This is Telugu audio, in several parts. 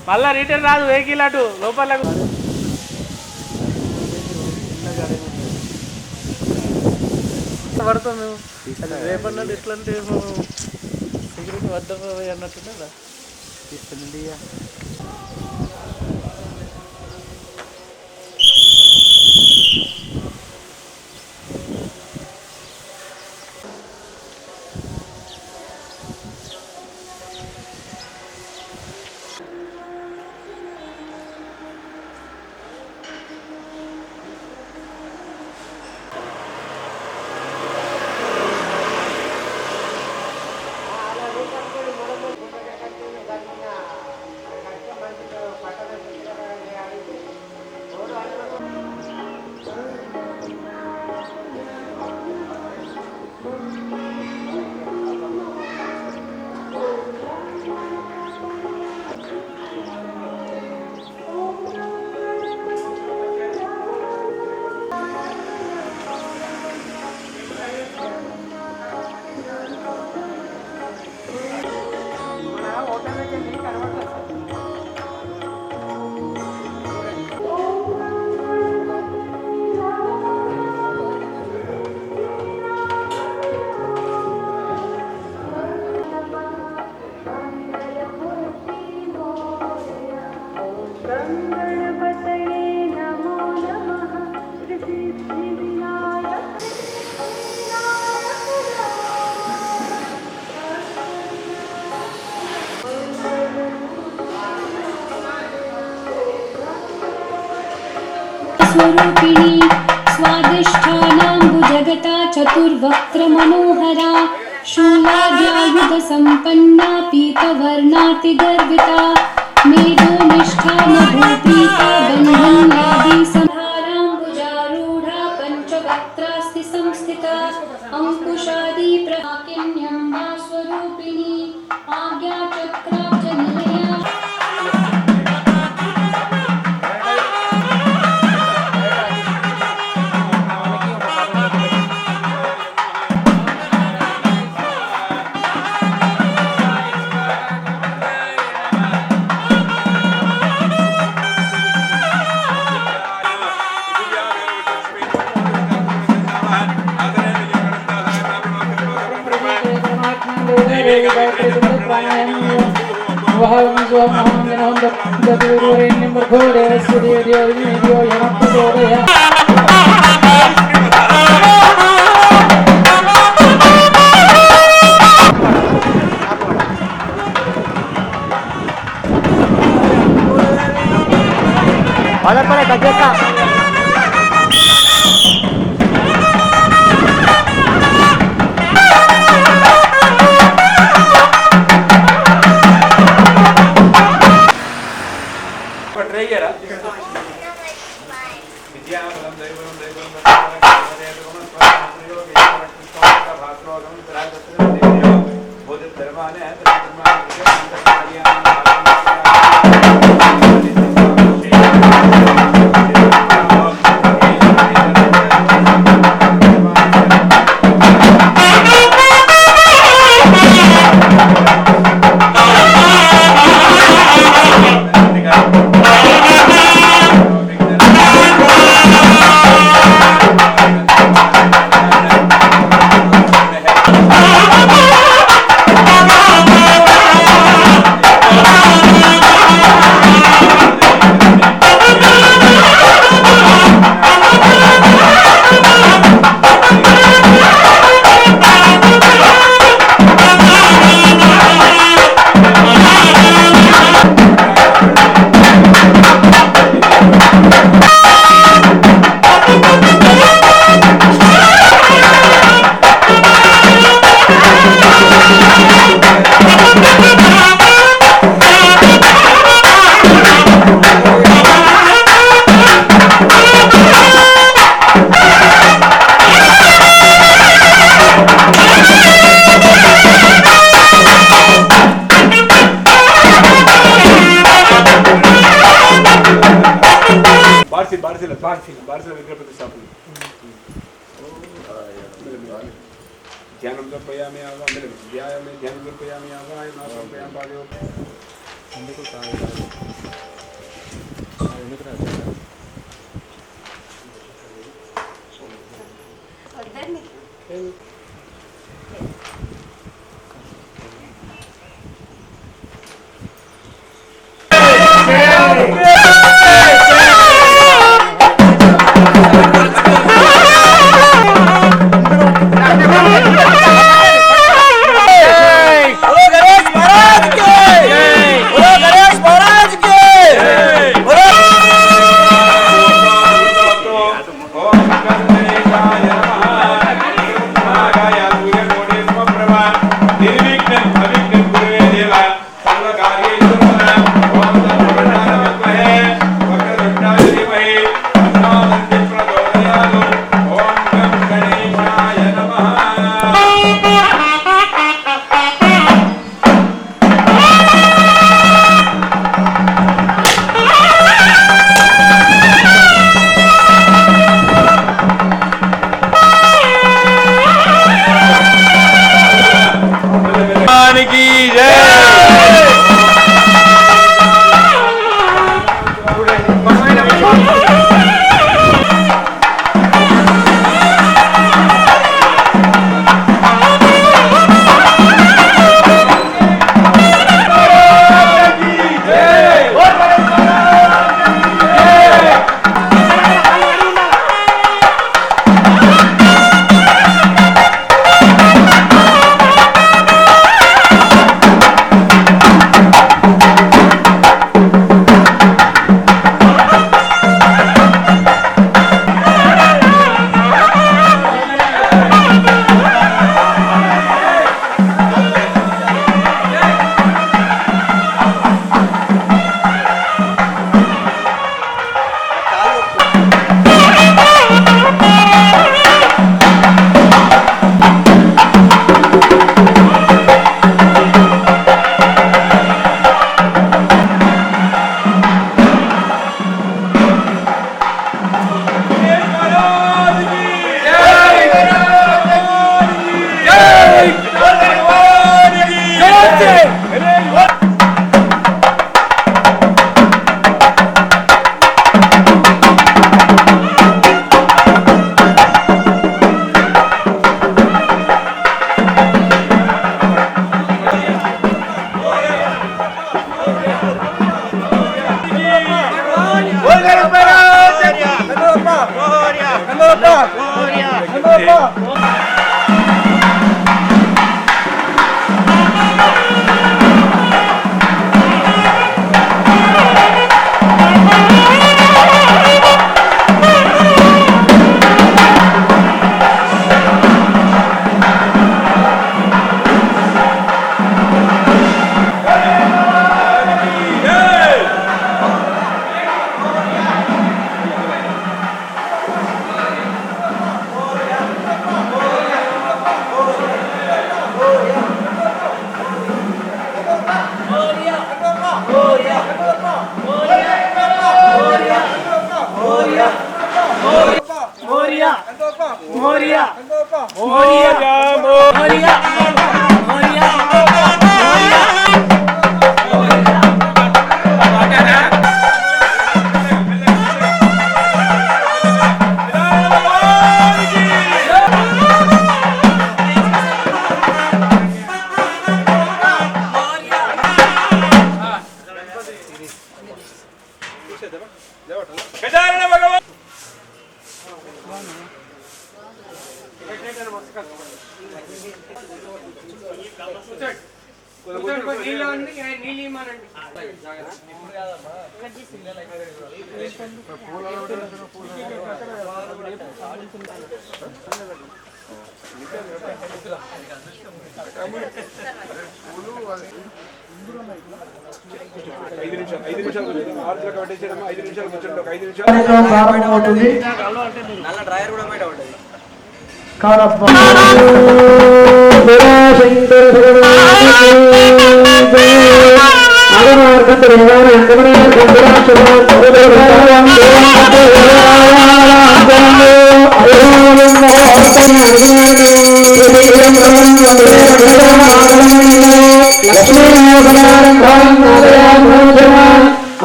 మళ్ళా రిటర్న్ రాదు వెహికల్ అటు లోపల పడతాం మేము. అది రేపన్నది ఎట్లా అంటే సిగరెట్ వద్ద అన్నట్టున్నదా తీసుకుంది. स्वरूपिणी स्वादिष्ठानाम्बुजगता चतुर्वक्त्रमनोहरा शूलाद्यायुधसम्पन्ना पीतवर्णातिगर्विता मेधोनिष्ठा मधुप्रीता बन्धन्यादी संहाराम्बुजारूढा पञ्चवक्त्रास्ति संस्थिता अंकुशादि प्रकिन्यम्बा स्वरूपिणी आज्ञाचक्राब्जनिलया ध्यानं समर्पयामि ध्यानं समर्पयामि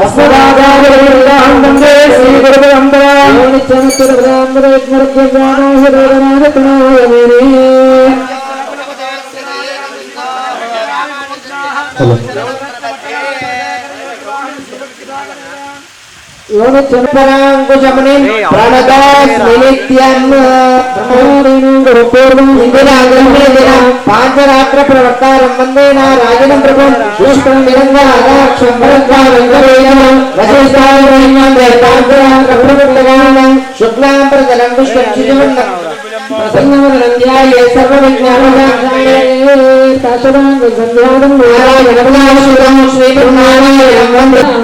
Asmada యోగచంపరాంకుశముని ప్రణతోస్మినిత్యం పాంచరాత్ర ప్రవర్తారం వందేన రాజనం ప్రభం పుష్పం నిరంగాక్షం శుక్లాం ప్రజలం పుష్పం ప్రసన్నమనంద్యాయే సర్వవిజ్ఞానం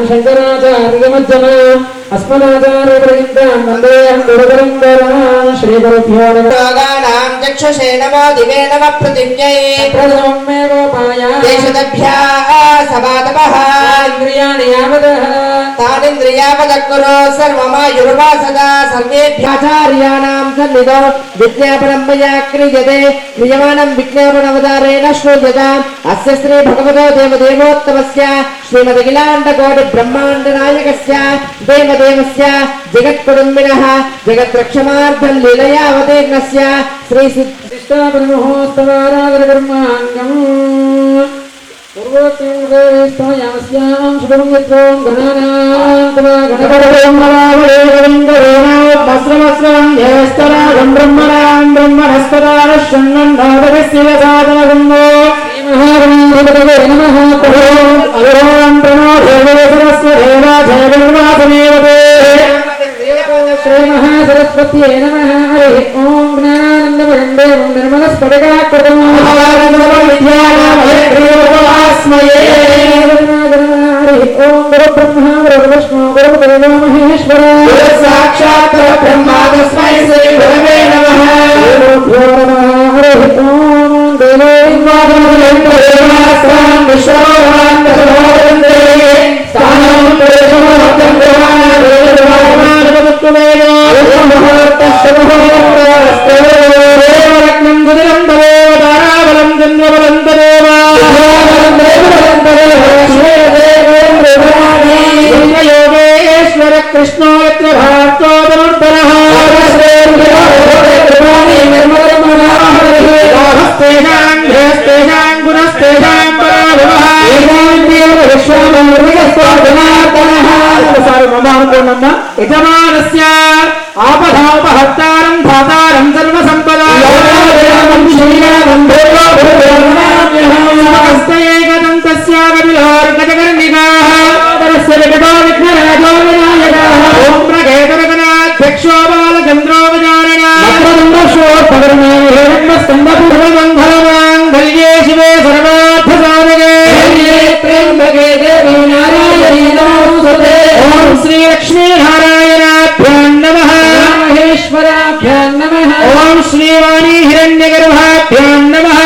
శంకరాచార్యమజ్జన అస్మదాచార్యపర్యంతం వందేహం గురుపరంపరాం శ్రీ గురుభ్యో నమః చక్షుషే నమో దివే నమః పృథివ్యై ప్రథమమేవోపాయ దేశదభ్యాః సమాతమః ఇంద్రియాణి యావదః తానింద్రియావదక్కురో సర్వమాయుర్వా సదా సర్వేభ్యాచార్యాణాం సన్నిధౌ విజ్ఞాపనం మయా క్రియతే క్రియమాణం విజ్ఞాపనవతారేణ శ్రూయతాం అస్య శ్రీ భగవతో దేవదేవోత్తమస్య శ్రీమదఖిలాండకోటి బ్రహ్మాండ నాయకస్య దేవదేవస్య జగత్కుటుంబినః జగద్రక్షమార్థం లీలయా అవతీర్ణస్య శ్రీ సిద్ధిష్టాపరమహోత్సవారాధన కర్మాంగం పూర్వోత్తమయాస్యాం శుభం యత్వం గణానాం గణపతిం నమామస్రవస్రం జ్యేష్ఠరాజం బ్రహ్మణాం బ్రహ్మణస్పదాన శృణ్వన్నోదకస్య సాధనగుణో శ్రీమహాగణాధిపతయే నమః ఓం ప్రణో దేవదేవస్య దేవాజయవాసమేవతే శ్రీమహాసరస్వత్యై నమః హరి ఓం జ్ఞానానందమయం దేవం నిర్మలస్ఫటికాకృతం విద్యానామయగ్రీవోపాస్మయే హరి ఓం గురుబ్రహ్మ గురువిష్ణు గురుదేవో మహేశ్వర సాక్షాత్ పరబ్రహ్మ తస్మై శ్రీ గురవే నమః హరి ఓం దేవేంద్రాం విశ్వవాందే స్థానం రత్నం గుదిరం తారాబలం చంద్రబలం యోగేశ్వర కృష్ణోత్ర భార్గోదరుద్ధరః యజమానస్య ఆపదాపహర్తారం ధాతారం సర్వసంపదా ధ్యక్షో బాలచంద్రో విజారణ్యే శివే సర్వార్థసాధకే త్ర్యంబకే దేవీ నారాయణీ నమోస్తుతే ఓం శ్రీ లక్ష్మీ నారాయణాభ్యాం నమః మహేశ్వరాభ్యాం నమః ఓం శ్రీవాణీ హిరణ్యగర్భాభ్యాం నమః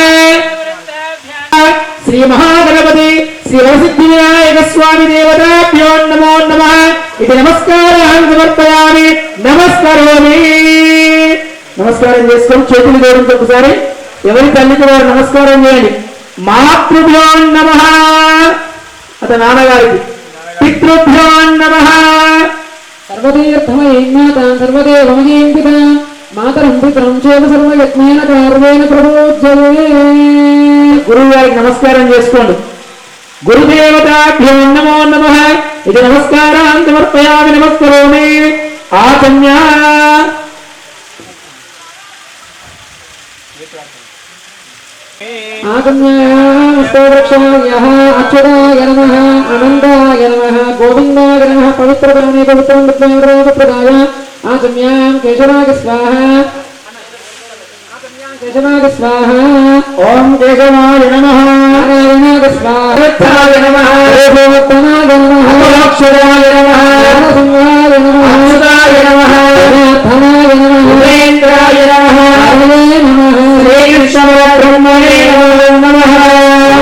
శ్రీ మహాగణపతి శ్రీ వరసిద్ధి వినాయక స్వామి దేవతాభ్యో నమో నమః ఇది నమస్కారాన్ని సమర్పయామి నమస్కరోమి నమస్కారం చేసుకొని చేతులు జోడించి ఒకసారి ఎవరి తల్లికి వారు నమస్కారం చేయండి మాతృభ్యో నమః అత నాన్నగారికి పితృభ్యో నమః సర్వతీర్థమయీ మాతాం సర్వదేవమయీం పితాం మాతరం పితరం చేత సర్వయత్నేన కార్యేణ ప్రబోధ్యతే గురువు గారికి నమస్కారం చేసుకోండి గురుదేవతాభ్యో నమో నమః ఇది నమస్కారాన్ని సమర్పయామి నమస్కరోమి ఆచమ్య ఆగమ్యాస్తోవృక్షాయ అచ్యుతాయ నమః అనంతాయ నమః గోవిందాయ నమః పవిత్రదానే పవిత్రదాయ ఆగమ్యాం కేశవాయ స్వాహ కేశవాయ స్వాహ ఓం కేశవాయ నమః నారాయణాయ స్వాహ రుద్రాయ నమః దేవోత్తమాయ నమః అక్షరాయ నమః సంవాయ నమః అచ్యుతాయ నమః ధనాయ నమః ఉపేంద్రాయ నమః హరే నమః శ్రీకృష్ణ బ్రహ్మణే నమః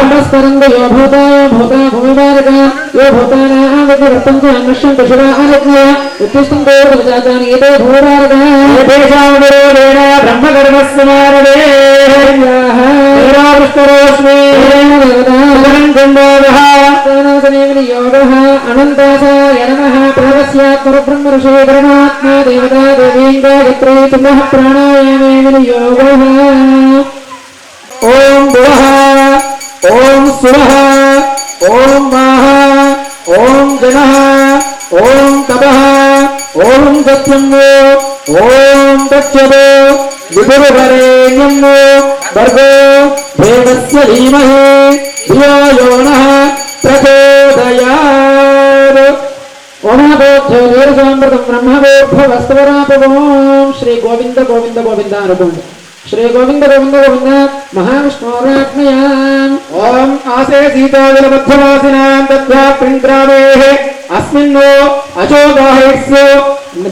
నమస్కారం యో భూతాయ భూత భూమివారక యో భూతానాం వివర్తం చ అన్వశ్యం శివారక ఉత్తిష్టం దేవజాతాని ఏతే భూవారక ఏతేషాం గురువేణ బ్రహ్మకర్మస్య మారదే విష్ణురోస్మి యోగః అనంతాసాయ నమః ప్రణవస్యాత్మబ్రహ్మ ఋషి పరమాత్మా దేవతా దేవీంద్ర గత్రే తుమః ప్రాణాయామే వినియోగః ఓం భువః ఓం సురః ఓం మాః ఓం జనః ఓం తపః ఓం సత్యం ఓం తచ్చదో విదుర్వరేణ్యం భర్గో దేవస్య ధీమహి ధియో యో నః ప్రచోదయాత్. ఓమగోధ్యో వీరసామృతం బ్రహ్మగోభవస్తవరాపవం. శ్రీ గోవింద గోవింద గోవింద అనుకోండి. శ్రీ గోవింద గోవింద గోవింద మహావిష్ణురాజ్ఞయాం. ఓం ఆసే సీతాజలమధ్యవాసినాం తద్భ్యా ప్రింగ్రామేః అస్మిన్నో అశోకాహైస్యో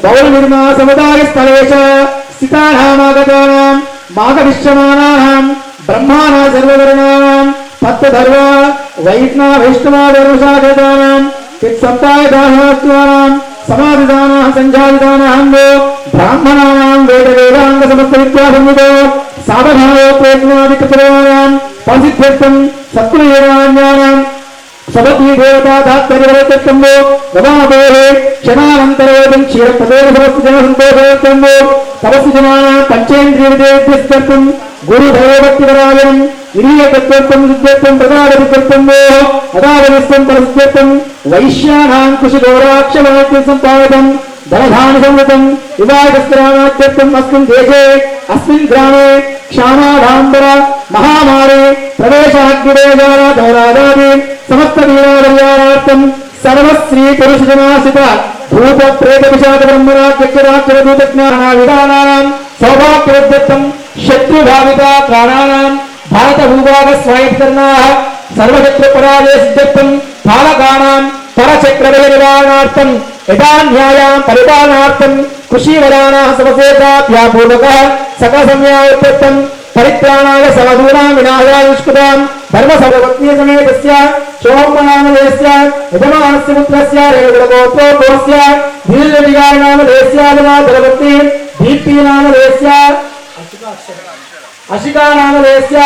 బౌల నిర్మా సముదాయ స్థలేష స్థితానామాగతానాం మాఘవిశ్యమానానాం బ్రహ్మాణా సర్వవర్ణానాం పత్తధర్వ వైష్ణవ వైష్ణవాధర్మశాఖానాం చిత్సప్తాయదానాం సమాధిదానా సంజాదిదానాం బ్రాహ్మణానాం వేద వేదాంగ సమస్త విద్యాసంయుతో సాధనాయో ప్రయత్నాదికృతవానాం పరిసిద్ధ్యర్థం సత్కులయేనాన్యానాం సవతీ దేవతా తాత్పర్యవర్తత్వంలో గవామోహే క్షణానంతరోదం క్షీరపదేవ సమస్త జన సంతోషవర్తంలో తపస్సు జనానా పంచేంద్రియవిదేభ్యస్కర్తం గురు దైవభక్తివరాజనం నిరీయకత్వం సిద్ధ్యత్వం ప్రదాడవికర్తంలో అదావనిస్తం పరిసిద్ధ్యత్వం వైశ్యానాం కుశిగౌరాక్షమాత్మ సంపాదం ధనధాని సంవృతం వివాహస్త్రామాత్యర్థం అస్మిన్ దేశే అస్మిన్ గ్రామే క్షామాడాంబర మహామారే ప్రవేశాగ్నివేదాన దౌరాదాది సమస్త వీరార్యార్థం సర్వశ్రీ పురుషజనాసిత భూత ప్రేత విషాద బ్రహ్మరాజ్యక్షరాక్షర దూతజ్ఞాన విధానానాం సౌభాగ్యవృద్ధత్వం శత్రుభావిత ప్రాణానాం భారత భూభాగ స్వాయత్తరణాః సర్వశత్రు పరాజయ సిద్ధ్యత్వం పాలకానాం పరచక్రవయ నివారణార్థం యథాన్యాయాం పరిపాలనార్థం కృషివరాణాః సమసేతాభ్యాపూర్వకः సకలసమయావర్తత్వం పరిత్రాణాయ సవధూనాం వినాశాయ నిష్కృతాం ధర్మసర్వపత్నీ సమేతస్య శోభనామదేస్య యజమానస్య పుత్రస్య రేణుగుణగోత్రోద్భవస్య ధీర్యవిగారనామదేస్య ధర్మపత్నీ దీప్తినామదేస్య అశికానామదేస్య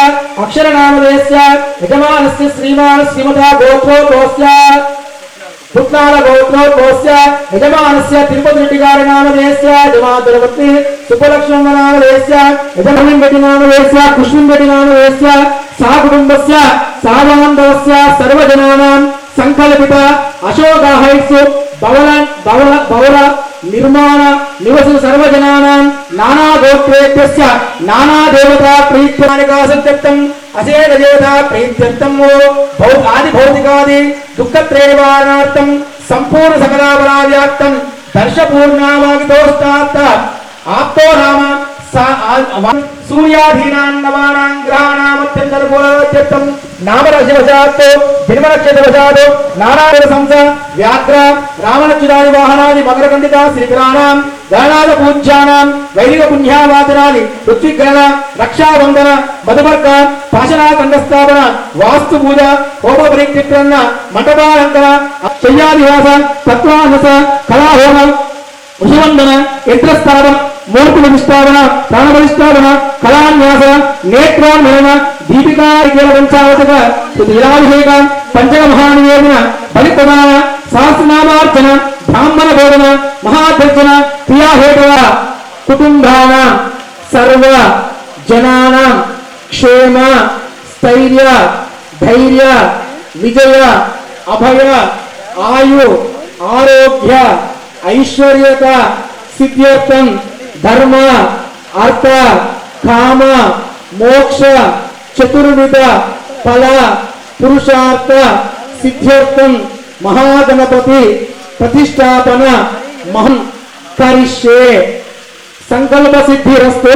అక్షరనామదేస్య యజమానస్య శ్రీమాన్ శ్రీమతా గోత్రోద్భవస్య పుత్నాల గోత్రోద్భవస్య యజమానస్య తిరుపతి రెడ్డి గారి నామదేస్య యజమానపత్ని సుబ్బలక్ష్మణ నామదేస్య యజమానం రెడ్డి నామదేస్య కృష్ణం రెడ్డి నామదేస్య సా కుటుంబస్య సాబాంధవస్య సర్వజనానాం సంకల్పిత అశోకాహైస్ బౌల నిర్మాణ నివసు సర్వజనానాం నానా గోత్రేభ్యస్య నానా దేవతా ప్రీత్యానికాసత్యం అశేష దేవతా ప్రీత్యర్థం ఆది భౌతికాది దుఃఖత్రయ నివారణార్థం సంపూర్ణ సకలాబలావ్యాప్తం దర్శపూర్ణావాగితోస్తాత్త ఆప్తో నామ సూర్యాధీనాన్నవానాం గ్రహాణామత్యంతరూలత్యం నామరశివశాత్ జన్మనక్షత్రవశాత్ నారాయణ సంస వ్యాఘ్ర రామనక్షత్రాది వాహనాది మకరకండిత శ్రీగ్రహాణాం గణనాథ పూజ్యానాం వైదిక పుణ్యావాచనాది ఋత్విగ్రహణ రక్షాబంధన మధుమర్క పాశనాఖండస్థాపన వాస్తు పూజ హోమ పరిక్రమణ మంటపాలంకర శయ్యాదివాస తత్వానస కళాహోమం వృషవందన యంత్రస్థాపన మూర్తి నిష్ఠాపన ప్రాణబలిష్టాపన కళాన్యాస నేత్రోన్మయన దీపికావచక లీలాభిషేక పంచక మహానివేదన బలిప్రదాన సహస్రనామార్చన బ్రాహ్మణ బోధన మహాధ్యర్చన క్రియాహేతవ కుటుంబాన సర్వ జనాన క్షేమ స్థైర్య ధైర్య విజయ అభయ ఆయు ఆరోగ్య ఐశ్వర్యత సిద్ధ్యర్థం ధర్మ అర్థ కామ మోక్ష చతుర్విధ ఫల పురుషార్థ సిద్ధ్యర్థం మహాగణపతి ప్రతిష్టాపన మహం కరిష్యే సంకల్ప సిద్ధిరస్తు.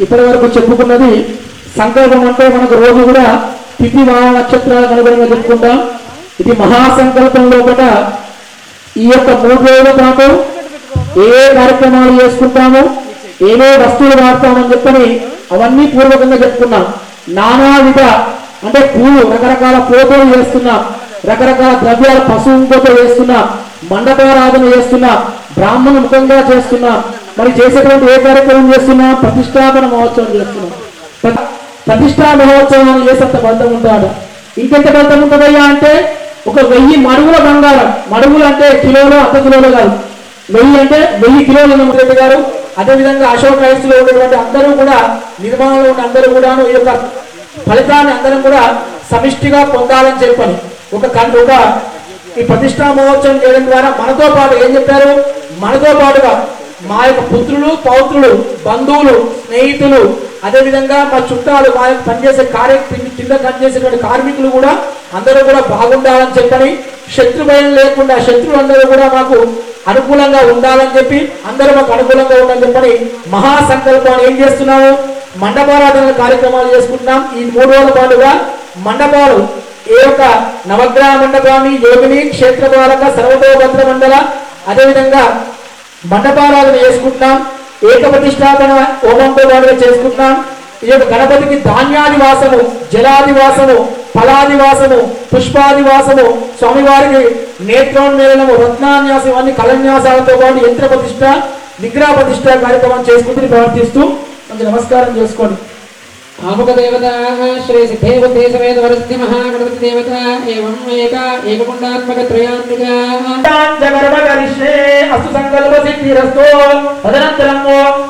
ఇప్పటి వరకు చెప్పుకున్నది సంకల్పం అంటే మనకు రోజు కూడా తిథి వార నక్షత్రాలకు అనుగుణంగా చెప్పుకుంటాం. ఇది మహాసంకల్పం లోపల ఈ యొక్క 3 రోజుల పాటు ఏ కార్యక్రమాలు చేసుకుంటామో ఏవే వస్తువులు వాడతామని చెప్పని అవన్నీ పూర్వకంగా చెప్పుకున్నాం. నానావిధ అంటే పూలు రకరకాల పోతలు చేస్తున్నాం, రకరకాల ద్రవ్యాలు పశువుతో చేస్తున్నాం, మండపారాధన చేస్తున్నాం, బ్రాహ్మణ ముఖంగా చేస్తున్నాం. మరి చేసేటువంటి ఏ కార్యక్రమం చేస్తున్నాం? ప్రతిష్టాపన మహోత్సవం చేస్తున్నాం. ప్రతిష్టా మహోత్సవాన్ని చేసేంత బద్దం ఉంటాడు. ఇంకెంత బద్దం ఉంటుందయ్యా అంటే 1000 మడుగుల బంగారం. మడుగులు అంటే కిలోలు, అర్ధ కిలోలు కాదు. 1000 అంటే 1000 కిలోలు రెడ్డి గారు. అదేవిధంగా అశోక్ హైట్స్ లో ఉన్నటువంటి అందరూ కూడా, నిర్మాణంలో ఉన్న అందరూ కూడా ఈ యొక్క ఫలితాన్ని అందరం కూడా సమిష్టిగా పొందాలని చెప్పని ఒక ఈ ప్రతిష్టా మహోత్సవం చేయడం ద్వారా మనతో పాటు ఏం చెప్పారు, మనతో పాటుగా మా యొక్క పుత్రులు, పౌత్రులు, బంధువులు, స్నేహితులు, అదేవిధంగా మా చుట్టాలు, మా యొక్క పనిచేసే కింద పనిచేసేటువంటి కార్మికులు కూడా అందరూ కూడా బాగుండాలని చెప్పని, శత్రు భయం లేకుండా శత్రువులందరూ కూడా మాకు అనుకూలంగా ఉండాలని చెప్పి, అందరూ మాకు అనుకూలంగా ఉండాలని చెప్పని మహాసంకల్పాన్ని ఏం చేస్తున్నాము, మండపారాధన కార్యక్రమాలు చేసుకుంటున్నాం. ఈ 3 రోజుల పాటుగా మండపాలు ఏ యొక్క నవగ్రహ మండపాన్ని, యోగిని, క్షేత్రపాలక, సర్వతోభద్ర మండల, అదేవిధంగా మండపారాధన చేసుకుంటున్నాం. ఏకప్రతిష్టాపన హోమంతో పాటుగా చేసుకుంటున్నాం. ఈ యొక్క గణపతికి ధాన్యాదివాసము, జలాదివాసము, ఫలాదివాసము, పుష్పాదివాసము, స్వామివారికి నేత్రోన్మేళనము, రత్నాన్యాసం, ఇవన్నీ కళన్యాసాలతో పాటు యంత్ర ప్రతిష్ట, విగ్రహ ప్రతిష్ట కార్యక్రమం చేసుకుంటూ ప్రవర్తిస్తూ నమస్కారం చేసుకోండి. ఆముఖ దేవత శ్రీ సిద్ధేవతే సమేత వరసిద్ధి మహాగణపతి దేవత ఏకకుండాత్మక త్రయాత్మిక అస్తు సంకల్ప సిద్ధిరస్తో. తదనంతరం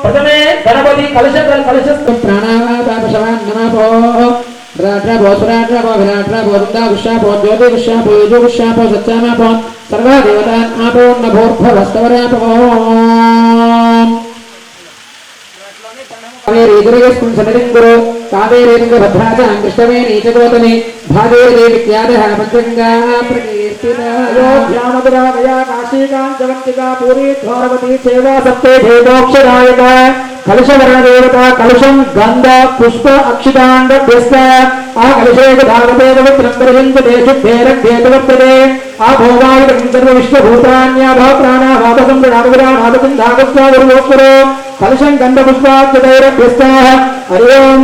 ప్రథమే గణపతి కలశ ప్రాణాపాపశవాన్ నమః రాట్రాపో సురాట్రాపో విరాట్రాపో వృందాగుష్యాపో జ్యోతిగుష్యాపో యుజుగుష్యాపో సత్యామాపో సర్వా దేవతాన్ ఆపో నభోర్భవస్తవరాపో. సన్నిధింగురు కావేరేంగ భద్రాచ కృష్ణమే నీచగోతని భాగేదేవి ఖ్యాతః పంచగంగా ప్రకీర్తిత. అయోధ్యామధురామయా కాశీకాంచవంతికా పూరీ ద్వారవతీ సేవా సప్తే భేదోక్షరాయక కలశవరణ దేవత కలశం గంధ పుష్ప అక్షితాండభ్యస్త ఆ కలశేక ధావతే పవిత్రంబరిహింసతే శుద్ధేరఘ్యేతవర్తతే ఆ భోగాయుధం సర్వ విశ్వభూతాన్యాభా ప్రాణాభాపసం నాగవిరాణాభసం ధాగస్వాగురువోత్సరో కలశం గంధ పుష్పాక్షతైరభ్యస్త. హరి ఓం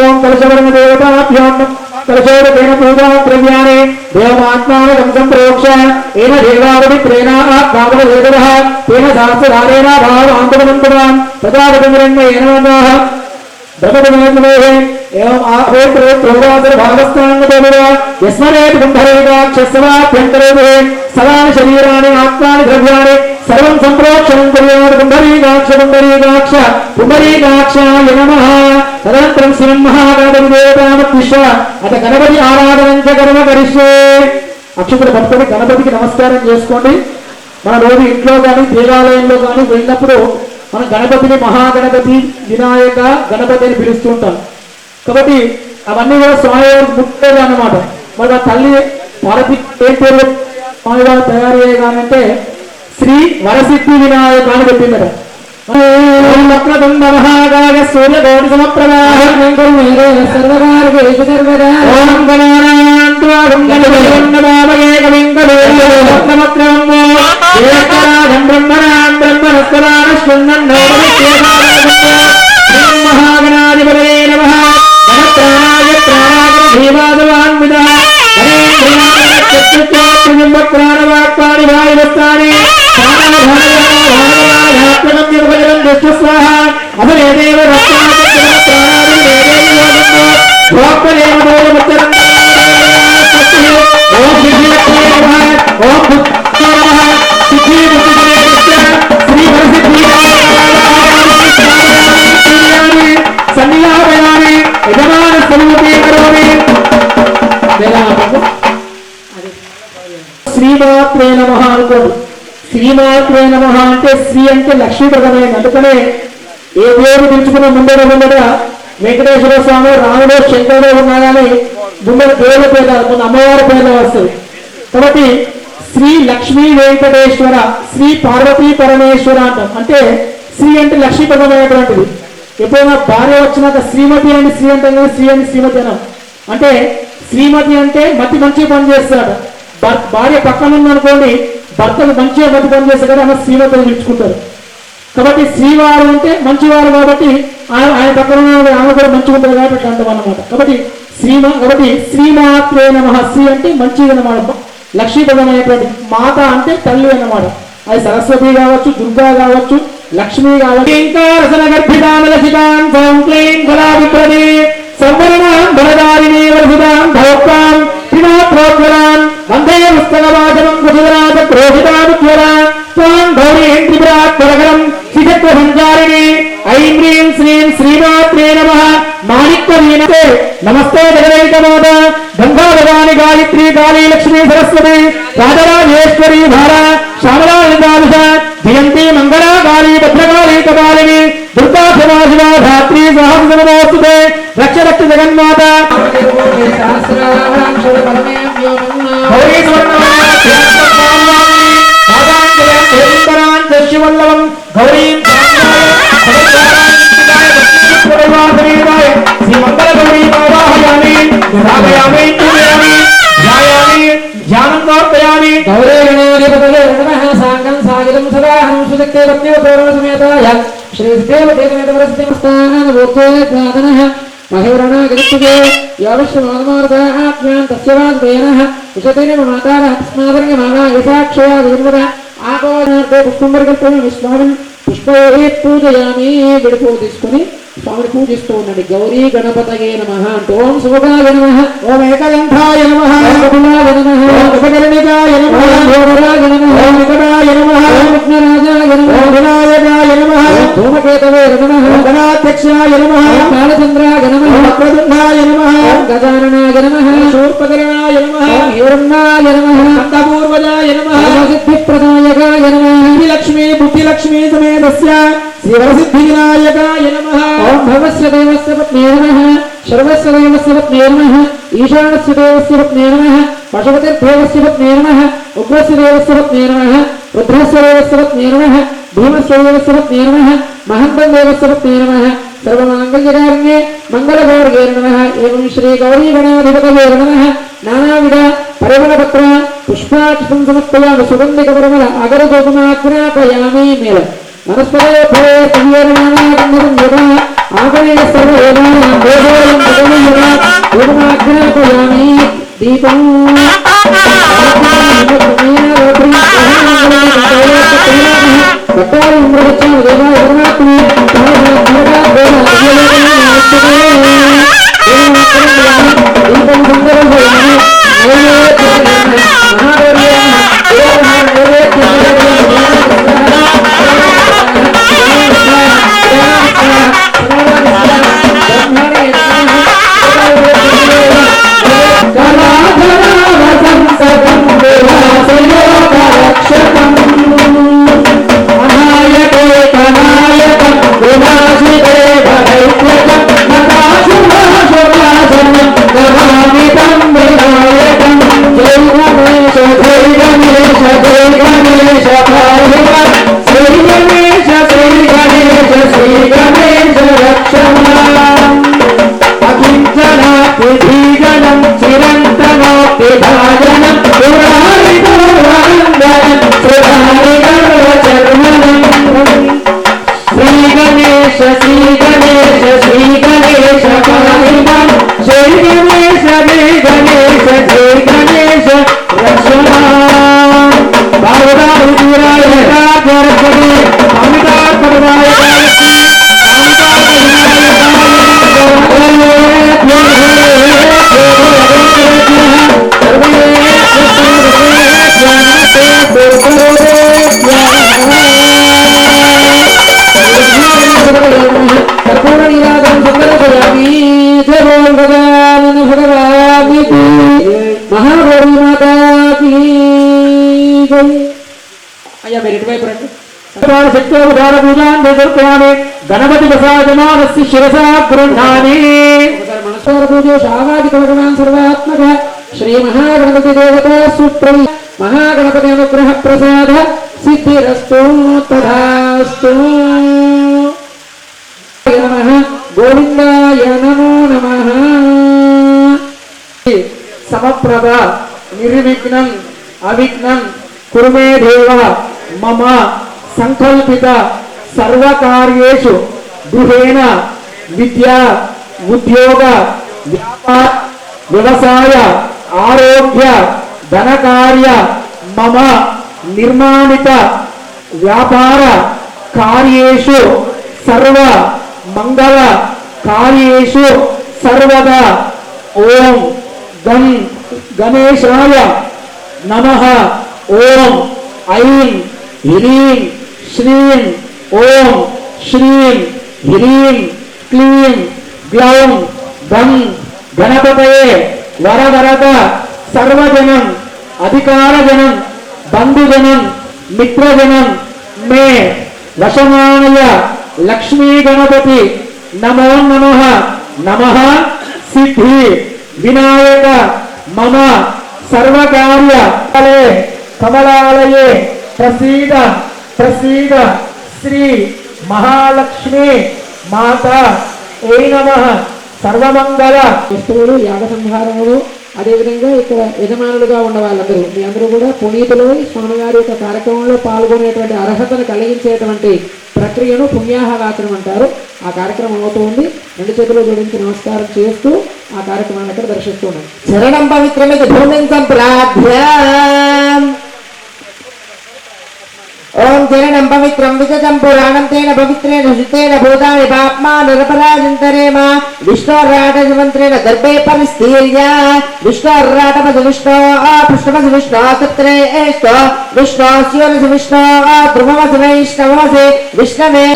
ఓం కలశవరణ దేవతాభ్యాం కలశోదకేన పూజా ద్రవ్యాన్ని దేవమాత్మానం సంప్రోక్ష ఏన దేవావతి ప్రేణాత్మావదేవః తేన శాస్త్రధారేణ భావాంతమంతమాన్ ప్రజాపతిరేణ నమః బ్రహ్మదేవే ఏవం ఆహోత్రోత్రోదాసర భాగస్థాంగదేవ యస్మరేత్ కుంభరేకాక్షస్వాభ్యంతరేభే సదాని శరీరాన్ని ఆత్మాని ద్రవ్యాన్ని సర్వం సంప్రోక్షణం కుర్యాత్ కుంభరీకాక్ష కుంభరీకాక్షాయ నమః. తదనంతరం శ్రీమన్మహాగణపతి దేవతామత్విష్ట అత గణపతి ఆరాధనం చ కర్మ కరిష్యే. అక్షతులు పట్టుకొని గణపతికి నమస్కారం చేసుకోండి. మన రోజు ఇంట్లో కానీ దేవాలయంలో కానీ వెళ్ళినప్పుడు మన గణపతిని మహాగణపతి, వినాయక, గణపతి అని పిలుస్తూ ఉంటాం. కాబట్టి అవన్నీ కూడా స్వామివారు ముట్టేది అన్నమాట. మరి ఆ తల్లి పార్వతి ఏం పేరు స్వామివారు తయారు చేయగానంటే శ్రీ వరసిద్ధి వినాయక అని పెట్టిందట. మహాగాయ సూర్యకోటి సమప్రభావం మహాగణాధిపతయే నమః. గణప్రాణాయ ప్రాణాయ భీమాదవాన్విత ప్రాణవాక్పాణి వాయువస్త్రాణి అభరేదేవ సన్నియామయామి యజమాన స్వరూపే కరోమి. శ్రీమాత్రే నమః అనుకోండి. శ్రీమాత్రే నమః అంటే శ్రీ అంటే లక్ష్మీప్రదమైన. అందుకనే ఏ పేరు పిలుచుకున్న ముందర వెంకటేశ్వర స్వామి, రాముడు, శంకరుడు ఉన్నా కానీ ముందర దేవుల పేరు, ముందు అమ్మవారి పేర్లు వస్తుంది. కాబట్టి శ్రీ లక్ష్మీ వెంకటేశ్వర, శ్రీ పార్వతీ పరమేశ్వర అంటాం. అంటే శ్రీ అంటే లక్ష్మీప్రదమైనటువంటిది. ఎప్పుడైనా భార్య వచ్చినాక శ్రీమతి అని శ్రీ అంటాం కానీ శ్రీ అని శ్రీమతి అనం. అంటే శ్రీమతి అంటే మంచిగా పనిచేస్తాడు. భార్య పక్కన ఉందనుకోండి, భర్తలు మంచిగా మతి పనిచేస్తాడు, ఆమె శ్రీమతి అని పిలుచుకుంటారు. కాబట్టి శ్రీవారు అంటే మంచివారు కాబట్టి ఆయన పక్కన ఆమె కూడా మంచిగా ఉంటుంది కాబట్టి అంటాం అన్నమాట. కాబట్టి శ్రీమాత్రే నమః. శ్రీ అంటే మంచిది అన్నమాట, లక్ష్మీప్రదమైనటువంటి. మాత అంటే తల్లి అన్నమాట. అది సరస్వతి కావచ్చు, దుర్గా కావచ్చు, లక్ష్మీ గాంకారసన గర్భితామలసితాం సౌం క్లీం గులాబిప్రదే సంవరణాం బలదారిణీ వర్ధితాం భోక్తాం త్రినాథోజ్వలాం వందే పుస్తకవాచనం కుజరాజ క్రోధితాముజ్వలా త్వాం గౌరీం త్రిపురాత్మరగరం శ్రీచక్ర సంచారిణి ఐం హ్రీం శ్రీం శ్రీమాత్రే నమః మాణిక్యవీణతే నమస్తే జగదైకమాత గంగాభవాని గాయత్రి కాళీ లక్ష్మీ సరస్వతి రాజరాజేశ్వరి భార శ్యామలానిదాలుష జయంతి మంగళా కాళీ భద్రకాళీ కపాలిని దుర్గా శివా శివా ధాత్రీ సహస్రనమోస్తుతే రక్ష రక్ష జగన్మాత గౌరీ శివల్లవం గౌరీం శ్రీ మంగళ గౌరీ ఆవాహయామి రాగయామి ధ్యాయామి ధ్యానం సమర్పయామి గౌరీ గణాధిపతయే నమః సాంగం సాగిరం సదా హంసశక్తే రత్నవతోరణ సమేతాయ శ్రీ సిద్ధేవతే సమేత వరసిద్ధిమస్తాన భూతే జ్ఞానః మహేరణాగతికే యావశ్యమానమార్గాజ్ఞాన్ తస్యవాదేనః ఉషతేన మాతారః తస్మాదర్గ మానా యసాక్షయా విర్వద ఆకోనార్దే పుష్పంబర్గల్పం విశ్వామిన్ పుష్పే పూజయామి విడుపు తీసుకొని స్వామిని పూజిస్తూ ఉండండి. గౌరీ గణపతయే నమః అంటూ ఓం శుభాయ నమః ఓం ఏకదంతాయ నమః ఓం కపిలాయ నమః ఓం ఉపకరణికాయ నమః ఓం భోగరాయ నమః ఓం నికటాయ నమః ఓం విఘ్నరాజాయ నమః ఓం వినాయకాయ నమః ఓం ధూమకేతవే నమః ఓం గణాధ్యక్షాయ నమః ఓం కాళచంద్రాయ నమః ఓం వక్రతుండాయ నమః ఓం గజాననాయ నమః ఓం శూర్పకరణాయ నమః ఓం హిరణ్యాయ నమః సప్తపూర్వజాయ నమః ఓం సిద్ధిప్రదాయకాయ నమః శ్రీలక్ష్మీ బుద్ధిలక్ష్మీ సమేతస్య శ్రీవరసిద్ధివినాయకాయ నమః ఓం భవస్య దేవస్య పత్నే నమః శర్వస్య దేవస్య పత్నే నమః ఈశానస్య దేవస్య పత్నే నమః పశుపతిర్దేవస్య పత్నే నమః ఉగ్రస్య దేవస్య పత్నే నమః రుద్రస్య దేవస్య పత్నే నమః భీమస్య దేవస్య పత్నే నమః మహంతం దేవస్య పత్నే నమః సర్వమాంగళ్యకారిణ్యే మంగళగౌర్యే నమః ఏవం శ్రీ గౌరీ గణాధిపతయే నమః నానావిధ పరిమళపత్ర పుష్పాక్షం సమర్పయామి సుగంధిక పరిమళ అగరగోపమాగ్రాపయామి మేల వనస్పతే ఫలే పుణ్యర్మాణాగంధం యదా ఆగమే సర్వయోగానాం దేవోయం జగమం యదా గోపమాగ్రాపయామి దీపం భక్తాలు ఇంద్రవచ్చాము దేవాయ పరమాత్మే దీపం సుందరం గణపతి ప్రసాదమానస్య శిరసా గృహామి మనస్వార పూజోషావాదిక భగవాన్ సర్వాత్మక శ్రీ మహాగణపతి దేవతా సుప్రై మహాగణపతి అనుగ్రహ ప్రసాద సిద్ధిరస్తు తథాస్తు. నమః గోవిందాయ నమో నమః. సమప్రభ నిర్విఘ్నం అవిఘ్నం కురుమే దేవ మమ సంకల్పిత సర్వకార్యేషు గృహేణ విద్యా ఉద్యోగ వ్యాపార వ్యవసాయ ఆరోగ్య ధనకార్య మమ నిర్మాణిత వ్యాపార కార్యేషు సర్వ మంగళ కార్యేషు సర్వదా ఓం గం గణేశాయ నమః ఓం ఐం హ్రీం శ్రీం ఓం శ్రీం హ్రీం క్లీం గ్లౌం గం గణపతయే వరవరద సర్వజనం అధికారజనం బంధుజనం మిత్రజనం మే వశమానయ లక్ష్మీ గణపతి నమో నమః నమః సిద్ధి వినాయక మమ సర్వకార్య కమలాలయే ప్రసీద ప్రసీద శ్రీ మహాలక్ష్మి మాత ఏ నమః సర్వమంగళ వస్తువులు యాగ సంహారములు అదేవిధంగా ఇక్కడ యజమానులుగా ఉన్న వాళ్ళందరూ మీ అందరూ కూడా పునీతులు స్వామివారి యొక్క కార్యక్రమంలో పాల్గొనేటువంటి అర్హతను కలిగించేటువంటి ప్రక్రియను పుణ్యాహవాచనం అంటారు. ఆ కార్యక్రమం అవుతూ ఉంది. రెండు చేతులు జోడించి నమస్కారం చేస్తూ ఆ కార్యక్రమాన్ని అక్కడ దర్శిస్తూ ఉన్నాం. శరణం పవిత్రమితి భూమిం సంప్రాప్య ఓం చరణం పవిత్రం విజతం పురాణం తేన పవిత్రేణ శుద్ధేన భూతాని పాప్మానురపరాజంతరేమ విష్ణోర్రాటమంత్రేణ దర్భే పరిస్థీర్య విష్ణోర్రాటమసి విష్ణో పృష్ఠమసి విష్ణో సత్రేష్ఠ విష్ణో శివనసి విష్ణో ధ్రువమసి వైష్ణవమసి విష్ణవే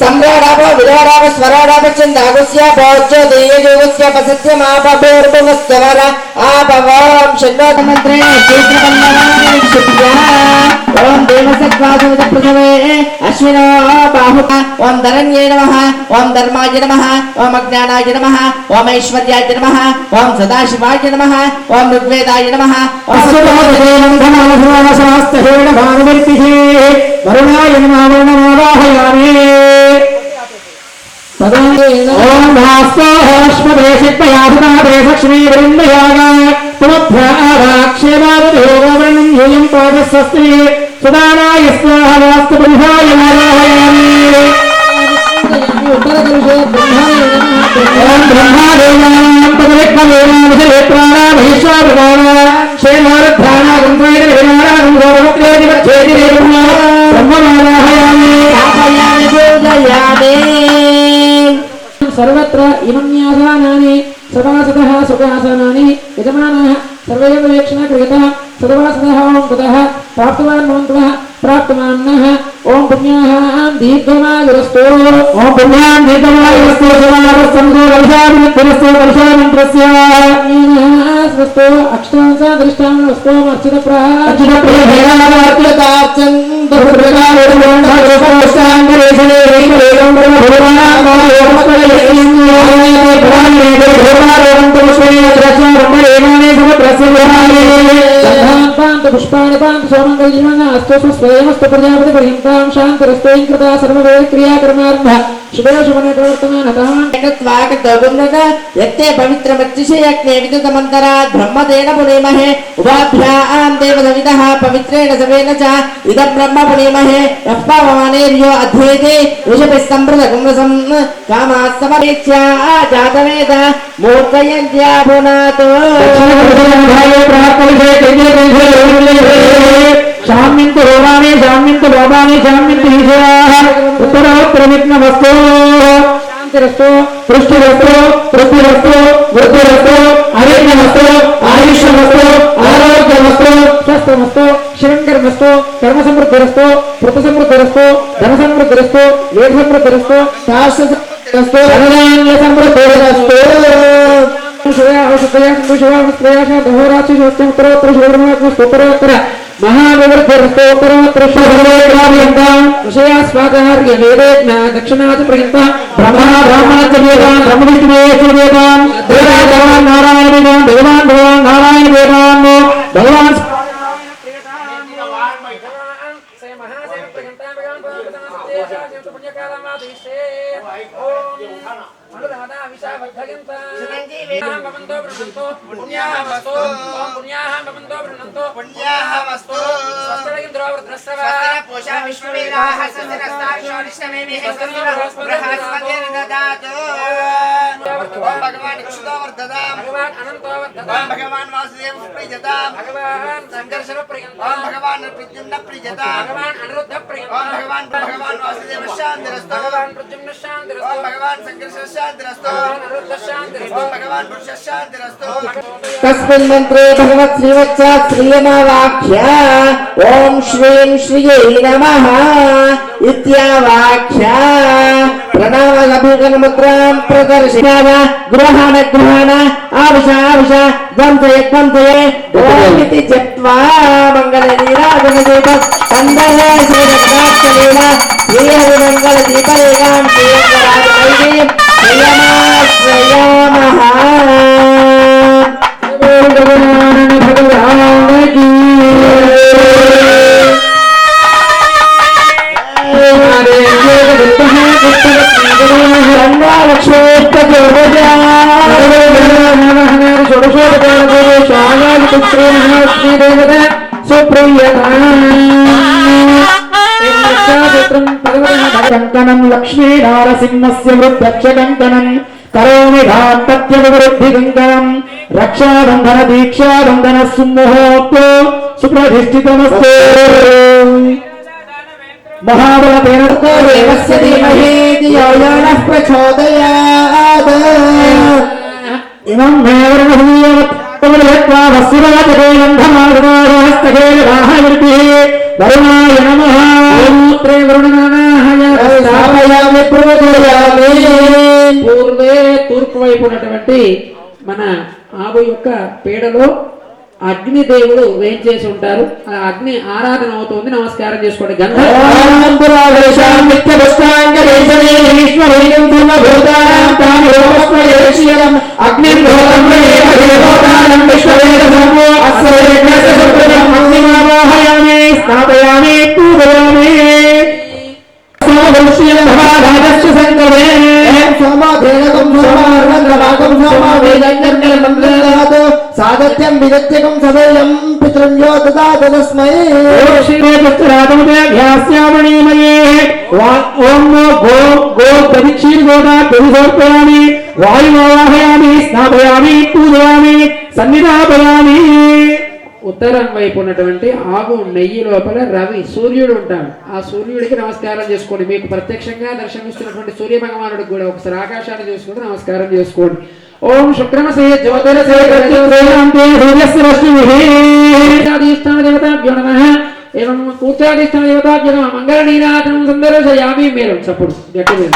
सम्राडापो विराडापो स्वराडापो चंदागुस्य भोज्यो देयजोगुस्य पसत्य मापभोर्भुवस्य वर आपवोम षण्णोत मंत्रेण क्षेत्रपल्लवानि क्षुत्या ओम देवसत्वासुविद प्रथमे अश्विनो बाहुः ओम धरण्ये नमः ओम धर्माय नमः ओम अज्ञानाय नमः ओम ऐश्वर्याय नमः ओम सदाशिवाय नमः ओम ऋग्वेदाय नमः ओम అశ్వతోదేవం ధనాభరణశాస్త్రేణ భానువర్తిః వరుణాయ నమః వరుణమావాహయామి ఓం భాస్వహస్మదేశిత్పయాధునాదేశక్ష్మీ వృందయాగ పునఃప్రాక్షేమావదేవవర్ణం యూయం పాదస్వస్తి సుదానాయ స్వాహ వాస్తు బ్రహ్మాయ నారాయణామి ఓం బ్రహ్మాదేవానాం పదవిక్రమేణామిషే ప్రాణామహేశ్వరాణాం క్షేమారుద్ధానాగం త్వైర్వినానాగం గౌరవక్లేదివచ్చేదిరేణ బ్రహ్మమారాహయామి ఆపయామి పూజయామి सर्वत्र इमन्यासानानि सदासतः सुखासनानि यजमानः सर्वैव वेक्षण क्रियतः सदवासतः ओं कुतः प्राप्तवान् भवन्तः प्राप्तवान्नः ओं पुण्याः दीर्घमायुरस्तु ओं पुण्यान् दीर्घमायुरस्तु सदारस्तु कलशामित्रस्तु कलशामन्त्रस्य स्वस्तु अक्षतांसा दृष्टामस्तु अर्चितप्रभेदार्चितार्चन् पुष्पाणि पान्तु सोमङ्गलजीवना अस्तु स्वयमस्तु प्रजापति पर्यन्तां शान्तिरस्तु कृता सर्ववेद क्रियाकर्मारम्भ शुभे शुभने प्रवर्तमानतः यत्ते पवित्रमर्चिषयज्ञे विद्युतमन्तरात् ब्रह्मदेन पुनीमहे उभाभ्यां देवसवितः पवित्रेण सवेन च इदं ब्रह्म पुनीमहे यः पावमानेर्यो अध्येते ऋषभिः सम्प्रदकं रसं कामात् समवेक्ष्या जातवेद मूर्तयन्त्या पुनातो शाम्यन्तु रोगाणि शाम्यन्तु लोभानि शाम्यन्तु ईश्वराः उत्तरोत्तरविघ्नमस्तु शान्तिरस्तु पुष्टिरस्तु वृद्धिरस्तु वृद्धिरस्तु आरोग्यमस्तु आयुष्यमस्तु आरोग्यमस्तु स्वस्थमस्तु शिवङ्करमस्तु कर्मसमृद्धिरस्तु कृतसमृद्धिरस्तु धनसमृद्धिरस्तु वेदसमृद्धिरस्तु शास्त्रसमृद्धिरस्तु धनधान्यसमृद्धिरस्तु दक्षिणाथ पर्यंत ब्रह्मा ब्राह्मण ब्रह्म विष्णु नारायण भगवान भगवान नारायण भगवान भगवान भगवान भगवान वासुदेव प्रियता भगवान संकर्षण प्रियता भगवान प्रद्युम्न प्रियता भगवान अनिरुद्ध प्रियता भगवान वासुदेव शांतिरस्तु भगवान प्रद्युम्न शांतिरस्तु भगवान संकर्षण शांतिरस्तु भगवान अनिरुद्ध शांतिरस्तु भगवान पुरुष शांतिरस्तु तस्मिन् मन्त्रे भगवत् श्रीवत्सा श्रीयमावाक्ष्य ओम श्रीं श्रिये नमः इत्यावाक्ष्य प्रणवाभिगममुद्रां प्रदर्शयाम गृहाण आविश ध्वंसये ओम इति जप्त्वा मङ्गलनीराजनदीपं कन्दः श्रीरघुनाथलीला श्रीहरिमङ्गलदीपरेखां श्रीरङ्गराजवैद्यं श्रियमाश्रयामः भगवान की कंकणं लक्ष्मी नारसिंहस्य वृद्धक्षकंकणं करोमि धात्तत्यवृद्धिकंकणं रक्षाबंधन दीक्षाबंधन सुमुहूर्तो सुप्रतिष्ठितमस्तु महाबलतेन देवस्य धीमहि धियो यो नः प्रचोदयात् इमं मे वर्णभूयवत् तमलयत्वा वस्त्रवाचकोलन्धमार्गोहस्तकेन राहयतिः वरुणाय नमः मूत्रे वरुणनानाय स्थापयामि पूजयामि పూర్వే తూర్పు వైపు ఉన్నటువంటి మన ఆవు యొక్క పేడలో అగ్నిదేవుడు వేంచేసి ఉంటారు. ఆ అగ్ని ఆరాధన అవుతుంది. నమస్కారం చేసుకోండి. सादत्यं विदत्यकं सदैवं पितृभ्यो ददातु तस्मै ध्यास्यामणीमये ओम गो गो प्रदक्षिण गोदा परिसर्पयामि वायुवाहयामि स्नापयामि पूजयामि सन्निधापयामि ఉత్తరం వైపు ఉన్నటువంటి ఆవు నెయ్యి లోపల రవి సూర్యుడు ఉంటాడు. ఆ సూర్యుడికి నమస్కారం చేసుకోండి. మీకు ప్రత్యక్షంగా దర్శనమిస్తున్నటువంటి సూర్య భగవానుడికి కూడా ఒకసారి ఆకాశాన్ని చూసుకుంటూ నమస్కారం చేసుకోండి. ఓం శుక్రమసే జ్యోతిరసే గజ్జోతేయాంతే సూర్యస్య రశ్మిః అధిష్టాన దేవతాభ్యో నమః ఏవం కూర్చాధిష్టాన దేవతాభ్యో నమః మంగళ నీరాజనం సందర్శయామి. మీరు చప్పుడు గట్టిగా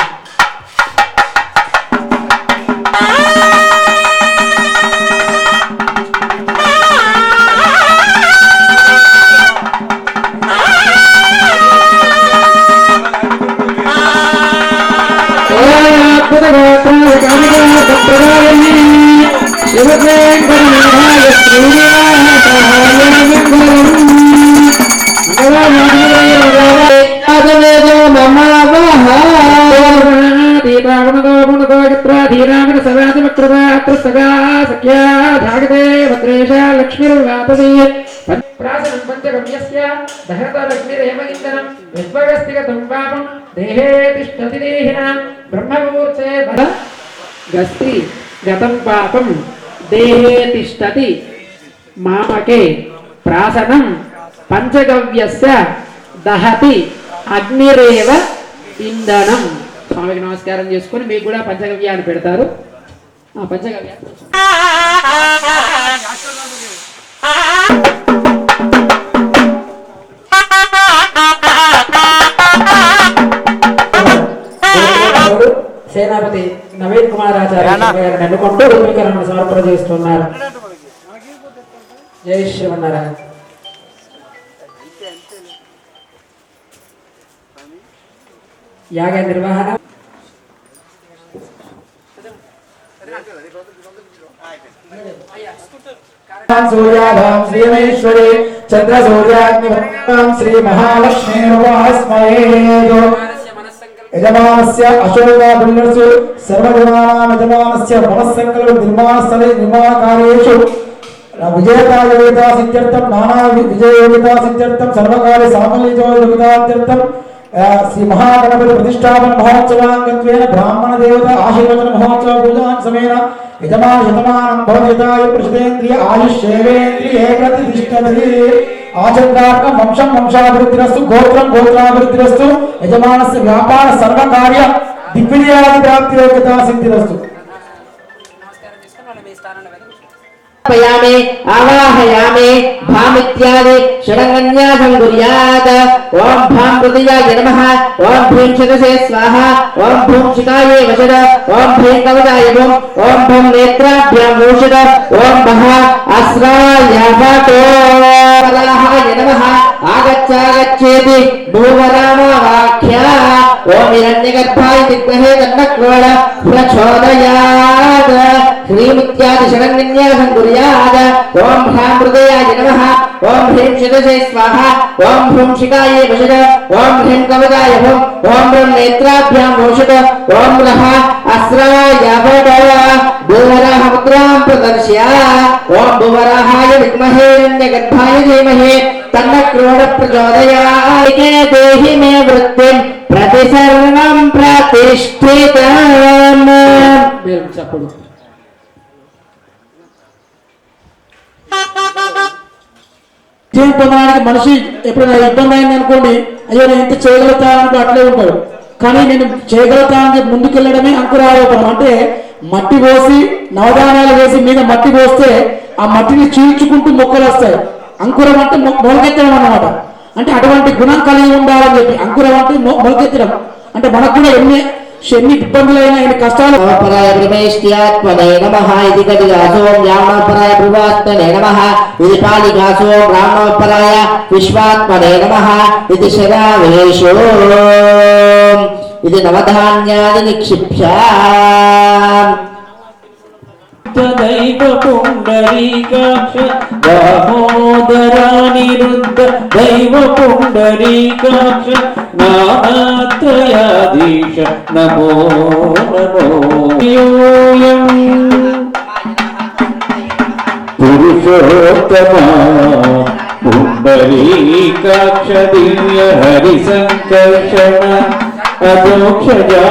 గతం పాపం దేహే తిష్టతి మామకే ప్రాసనం పంచగవ్యస్య దహతి అగ్నిరేవ ఇంధనం. స్వామికి నమస్కారం చేసుకొని మీకు కూడా పంచగవ్యాన్ని పెడతారు. ఆ పంచగవ్యాన్ని సేనాపతి నవీన్ కుమార్ ఆచార్య గారిని ఎన్నుకుంటూ రూపీకరణను సమర్పణ చేస్తున్నారు. జై శ్రీమన్నారాయణ. యాగ నిర్వహణ సూర్యాభాం శ్రీమేశ్వరి చంద్ర సూర్యాగ్ని శ్రీ మహాలక్ష్మీ యజమానస్య అశోక బిల్డర్స్ సర్వజనానాం యజమానస్య భవసంకల్ప నిర్మాణస్థలే నిర్మాణకార్యేషు విజయతా యోగితా సిద్ధ్యర్థం నానా విజయ యోగితా సిద్ధ్యర్థం సర్వకార్య సాఫల్యతో యోగితార్థం శ్రీ మహాగణపతి ప్రతిష్టాపన మహోత్సవాంగత్వేన బ్రాహ్మణ దేవత ఆశీర్వచన మహోత్సవ పూజాన్ సమేన యజమాన శతమానం భవతితాయ ప్రసిద్ధేంద్రియ ఆయుష్యేవేంద్రియే ప్రతిష్ఠతి ఆచంద్రార్కం వంశం వంశాభివృద్ధిరస్తు గోత్రం గోత్రాభివృద్ధిరస్తు యజమానస్య వ్యాపార సర్వకార్య దిగ్విజయాది ప్రాప్తి యోగ్యతా సిద్ధిరస్తు. పయామే ఆవాహయామే భామిత్యాది షడంగన్యాసం కుర్యాత్. ఓం భాం హృదయాయ నమః. ఓం భీం శతసే స్వాహ. ఓం భూం శిఖాయే వశద. ఓం భీం కవచాయ భూం. ఓం భూం నేత్రాభ్యాం భూషద. ఓం మహ అస్రాయ వతో వరాహాయ నమః. ఆగచ్చాగచ్చేతి భూవరామవాక్య. ఓం హిరణ్యగర్భాయ విద్మహే తన్నక్రోడ ప్రచోదయాత్. హ్రీమిత్యాది షడంగన్యాసం కుర్యాత్. ఓం హ్రాం హృదయాయ నమః. ఓం హ్రీం శతసే స్వాహ. ఓం భూం శిఖాయే వశద. ఓం హ్రీం కవచాయ భూం. ఓం భ్రం నేత్రాభ్యాం భూషద. ఓం రః అస్రాయ వతో భూవరాహ ముద్రాం ప్రదర్శ్య. ఓం భూవరాహాయ విద్మహే హిరణ్యగర్భాయ ధీమహి తన్నక్రోడ ప్రచోదయాత్. దేహి మే వృత్తిం ప్రతిసర్వం ప్రతిష్ఠితం. చెప్పడు విజయం పొందడానికి మనిషి ఎప్పుడైనా ఇబ్బంది అయింది అనుకోండి, అయ్యో నేను ఇంత చేయగలుగుతానంటూ అట్లే ఉంటాడు. కానీ నేను చేయగలుగుతానని చెప్పి ముందుకెళ్ళడమే అంకురారోపణం. అంటే మట్టి పోసి నవధాన్యాలు వేసి మీద మట్టి పోస్తే ఆ మట్టిని చీల్చుకుంటూ మొక్కలు వస్తాయి. అంకురం అంటే మొలకెత్తడం అన్నమాట. అంటే అటువంటి గుణం కలిగి ఉండాలని చెప్పి అంకురం అంటే మొలకెత్తడం. అంటే మనకు కూడా ఎన్ని ఇబ్బందులైనా ఎన్ని కష్టాలు. పరాయ బ్రహ్మేష్ట్యాత్మనే నమః. ఇది కటిగాసో బ్రాహ్మణపరాయ భృవాత్మనే నమః. ఇది పాలికాసో బ్రాహ్మణపరాయ విశ్వాత్మనే నమః. ఇది శరావేషో. ఇది నవధాన్యాది నిక్షిప్య. దైవ పుండరీకాక్ష దామోదరానిరుద్ధ దైవ పుండరీకాక్ష నానాత్రయాధీశ నమో నమో. యోయం పురుషోత్తమా పుండరీకాక్ష దివ్య హరి సంకర్షణ అదోక్షజా.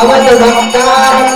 అవధు భక్తారం.